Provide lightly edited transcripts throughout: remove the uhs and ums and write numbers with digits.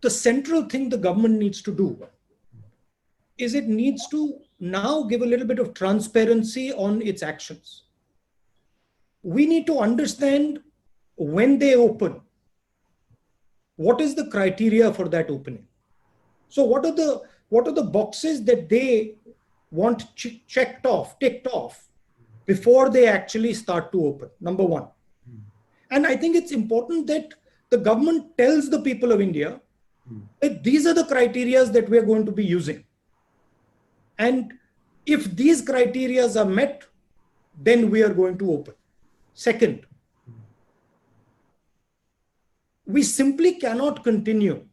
the central thing the government needs to do is it needs to now give a little bit of transparency on its actions. We need to understand when they open, what is the criteria for that opening? So what are the boxes that they want ticked off before they actually start to open? Number one. And I think it's important that the government tells the people of India that these are the criteria that we are going to be using. And if these criteria are met, then we are going to open. Second, we simply cannot continue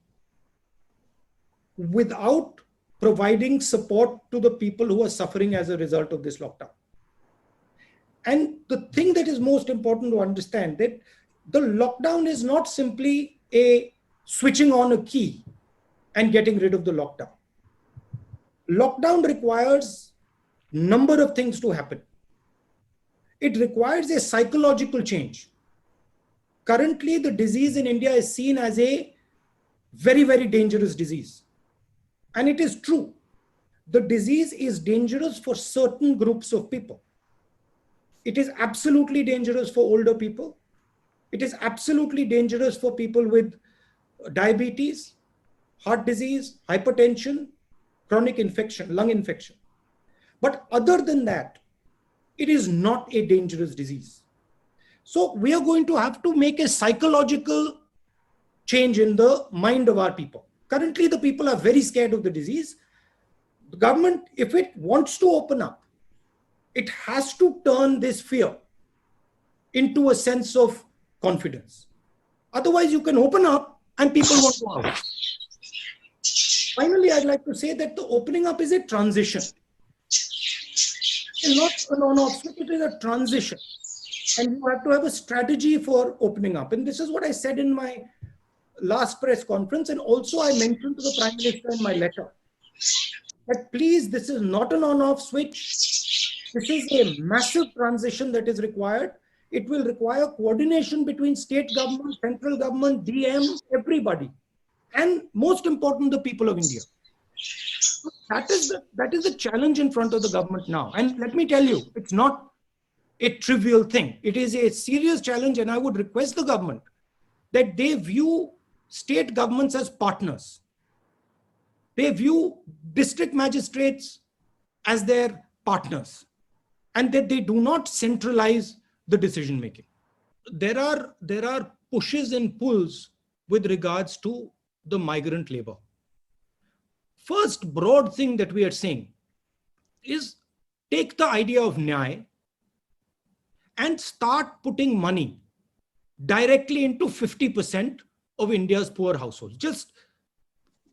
without providing support to the people who are suffering as a result of this lockdown. And the thing that is most important to understand that the lockdown is not simply a switching on a key and getting rid of the lockdown. Lockdown requires a number of things to happen. It requires a psychological change. Currently, the disease in India is seen as a very, very dangerous disease. And it is true. The disease is dangerous for certain groups of people. It is absolutely dangerous for older people. It is absolutely dangerous for people with diabetes, heart disease, hypertension, chronic infection, lung infection. But other than that, it is not a dangerous disease. So we are going to have to make a psychological change in the mind of our people. Currently, the people are very scared of the disease. The government, if it wants to open up, it has to turn this fear into a sense of confidence. Otherwise, you can open up and people won't go out. Finally, I'd like to say that the opening up is a transition. It's not an on-off switch, it is a transition. And you have to have a strategy for opening up. And this is what I said in my last press conference. And also I mentioned to the Prime Minister in my letter that please, this is not an on-off switch. This is a massive transition that is required. It will require coordination between state government, central government, DM, everybody. And most important, the people of India. So that is the challenge in front of the government now. And let me tell you, it's not a trivial thing. It is a serious challenge. And I would request the government that they view state governments as partners. They view district magistrates as their partners, and that they do not centralize the decision making. There are pushes and pulls with regards to the migrant labor. First broad thing that we are saying is take the idea of Nyay and start putting money directly into 50% of India's poor households. Just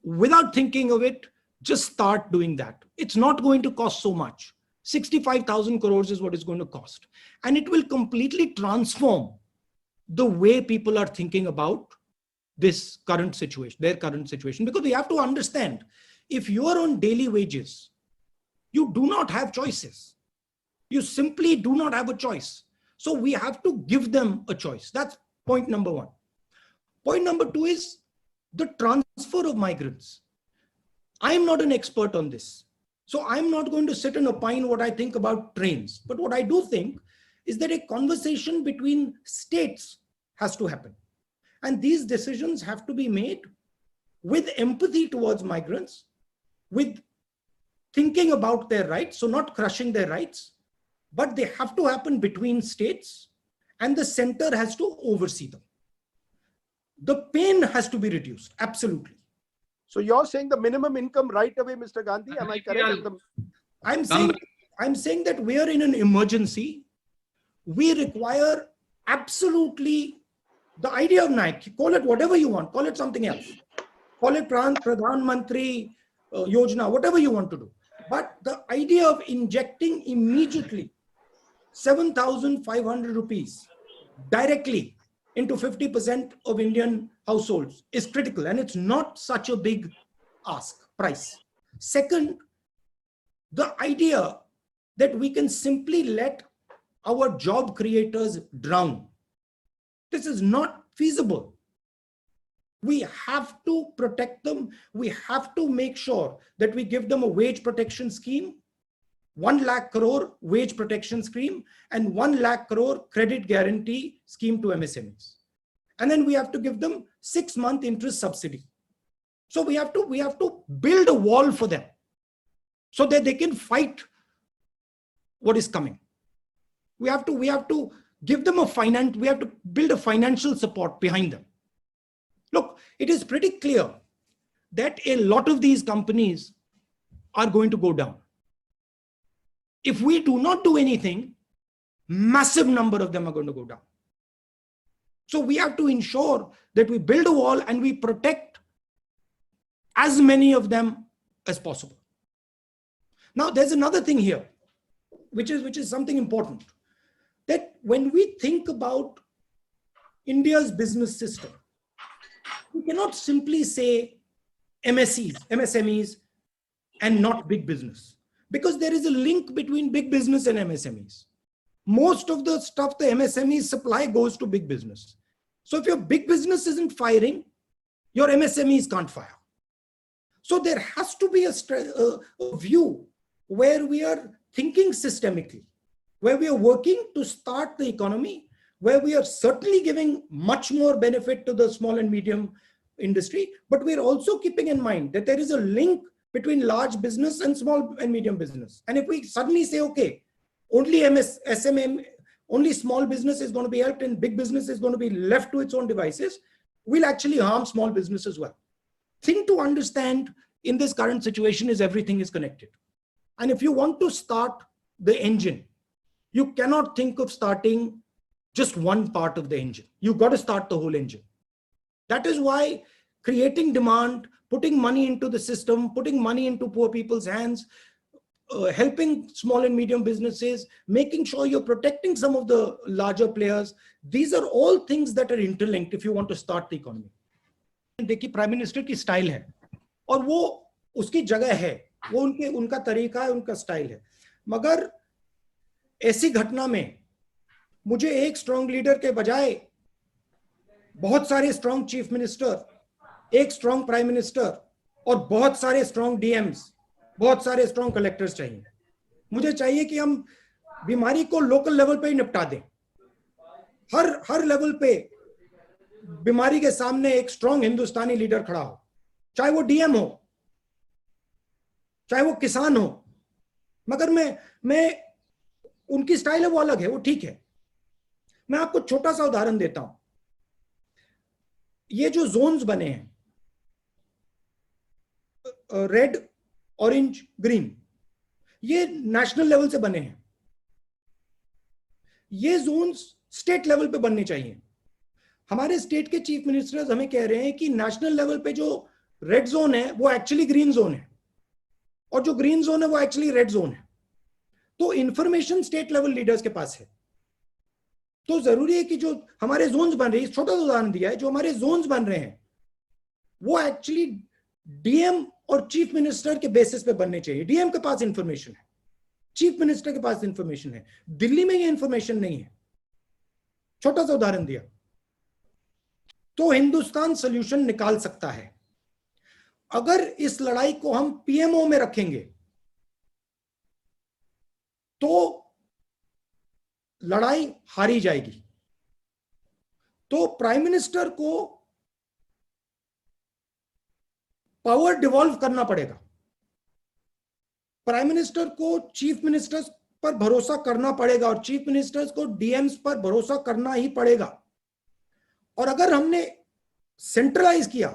without thinking of it, just start doing that. It's not going to cost so much. 65,000 crores is what it's going to cost. And it will completely transform the way people are thinking about this current situation, their current situation. Because we have to understand, if you are on daily wages, you do not have choices. You simply do not have a choice. So we have to give them a choice. That's point number one. Point number two is the transfer of migrants. I'm not an expert on this. So I'm not going to sit and opine what I think about trains. But what I do think is that a conversation between states has to happen. And these decisions have to be made with empathy towards migrants, with thinking about their rights, so not crushing their rights, but they have to happen between states, and the center has to oversee them. The pain has to be reduced, absolutely. So you're saying the minimum income right away, Mr. Gandhi? Am I correct? I'm saying that we are in an emergency. We require absolutely the idea of Nike. Call it whatever you want. Call it something else. Call it Pradhan Mantri Yojana, whatever you want to do. But the idea of injecting immediately 7,500 rupees directly into 50% of Indian households is critical, and it's not such a big price. Second, the idea that we can simply let our job creators drown. This is not feasible. We have to protect them. We have to make sure that we give them a wage protection scheme, 1 lakh crore wage protection scheme, and 1 lakh crore credit guarantee scheme to MSMEs. And then we have to give them 6-month interest subsidy. So we have to build a wall for them so that they can fight what is coming. We have to give them we have to build a financial support behind them. Look, it is pretty clear that a lot of these companies are going to go down. If we do not do anything, massive number of them are going to go down. So we have to ensure that we build a wall and we protect as many of them as possible. Now, there's another thing here, which is something important, that when we think about India's business system, we cannot simply say MSMEs and not big business, because there is a link between big business and MSMEs. Most of the stuff the MSMEs supply goes to big business. So if your big business isn't firing, your MSMEs can't fire. So there has to be a view where we are thinking systemically, where we are working to start the economy, where we are certainly giving much more benefit to the small and medium industry, but we're also keeping in mind that there is a link between large business and small and medium business. And if we suddenly say, okay, only SMM, only small business is going to be helped and big business is going to be left to its own devices, we'll actually harm small business as well. Thing to understand in this current situation is everything is connected. And if you want to start the engine, you cannot think of starting just one part of the engine. You've got to start the whole engine. That is why creating demand, putting money into the system, putting money into poor people's hands, helping small and medium businesses, making sure you're protecting some of the larger players. These are all things that are interlinked if you want to start the economy. देखिए prime minister की style है और वो उसकी जगह है, वो उनका तरीका है, उनका स्टाइल है, मगर ऐसी घटना में मुझे एक स्ट्रॉन्ग लीडर के बजाय बहुत सारे स्ट्रॉन्ग चीफ मिनिस्टर, एक स्ट्रॉन्ग प्राइम मिनिस्टर और बहुत सारे स्ट्रॉन्ग डीएम्स, बहुत सारे स्ट्रॉन्ग कलेक्टर्स चाहिए. मुझे चाहिए कि हम बीमारी को लोकल लेवल पे ही निपटा दें. हर लेवल पे बीमारी के सामने एक स्ट्रॉन्ग हिंदुस्तानी लीडर खड़ा हो, चाहे वो डीएम हो, चाहे वो किसान हो. मगर मैं उनकी स्टाइल है, वो अलग है, वो ठीक है. मैं आपको छोटा सा उदाहरण देता हूं. ये जो जोन्स बने हैं, रेड, ऑरेंज, ग्रीन, ये नेशनल लेवल से बने हैं. ये जोन्स स्टेट लेवल पे बनने चाहिए. हमारे स्टेट के चीफ मिनिस्टर्स हमें कह रहे हैं कि नेशनल लेवल पे जो रेड जोन है वो एक्चुअली ग्रीन जोन है और जो ग्रीन जोन है वो एक्चुअली रेड जोन है. तो इंफॉर्मेशन स्टेट लेवल लीडर्स के पास है. तो जरूरी है कि जो हमारे जोन्स बन रहे हैं, छोटा सा उदाहरण दिया है, जो हमारे जोन्स बन रहे हैं वो एक्चुअली डीएम और चीफ मिनिस्टर के बेसिस पे बनने चाहिए. डीएम के पास इंफॉर्मेशन है, चीफ मिनिस्टर के पास इंफॉर्मेशन है. दिल्ली में ये इंफॉर्मेशन नहीं है. छोटा सा उदाहरण दिया. तो हिंदुस्तान सॉल्यूशन निकाल सकता है. अगर इस लड़ाई को हम पीएमओ में रखेंगे तो लड़ाई हारी जाएगी. तो प्राइम मिनिस्टर को पावर डिवॉल्व करना पड़ेगा. प्राइम मिनिस्टर को चीफ मिनिस्टर्स पर भरोसा करना पड़ेगा और चीफ मिनिस्टर्स को डीएम्स पर भरोसा करना ही पड़ेगा. और अगर हमने सेंट्रलाइज किया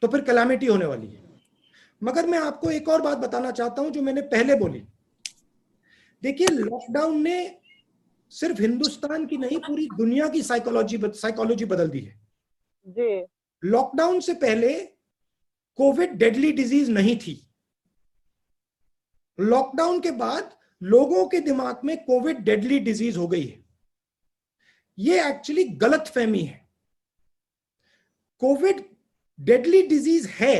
तो फिर कैलामिटी होने वाली है. मगर मैं आपको एक और बात बताना चाहता हूं जो मैंने पहले बोली. देखिए, लॉकडाउन ने सिर्फ हिंदुस्तान की नहीं, पूरी दुनिया की साइकोलॉजी बदल दी है. जी. लॉकडाउन से पहले कोविड डेडली डिजीज नहीं थी. लॉकडाउन के बाद लोगों के दिमाग में कोविड डेडली डिजीज हो गई है. ये एक्चुअली गलत फहमी है. कोविड डेडली डिजीज है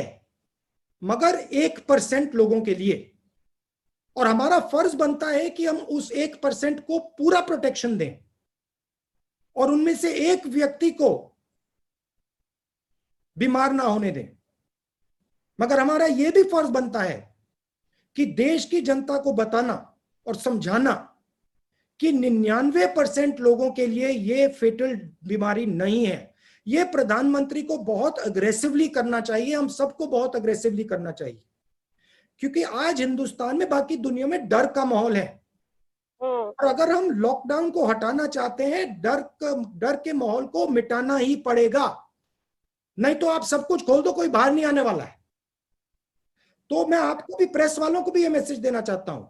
मगर 1% लोगों के लिए, और हमारा फर्ज बनता है कि हम उस 1% को पूरा प्रोटेक्शन दें और उनमें से एक व्यक्ति को बीमार ना होने दें। मगर हमारा यह भी फर्ज बनता है कि देश की जनता को बताना और समझाना कि 99% लोगों के लिए ये फेटल बीमारी नहीं है। ये प्रधानमंत्री को बहुत अग्रेसिवली करना चाहिए, हम सबको बहुत अग्रेसिवली करना चाहिए, क्योंकि आज हिंदुस्तान में, बाकी दुनिया में डर का माहौल है। और अगर हम लॉकडाउन को हटाना चाहते हैं, डर के माहौल को मिटाना ही पड़ेगा। नहीं तो आप सब कुछ खोल दो, कोई बाहर नहीं आने वाला है। तो मैं आपको भी, प्रेस वालों को भी ये मैसेज देना चाहता हूं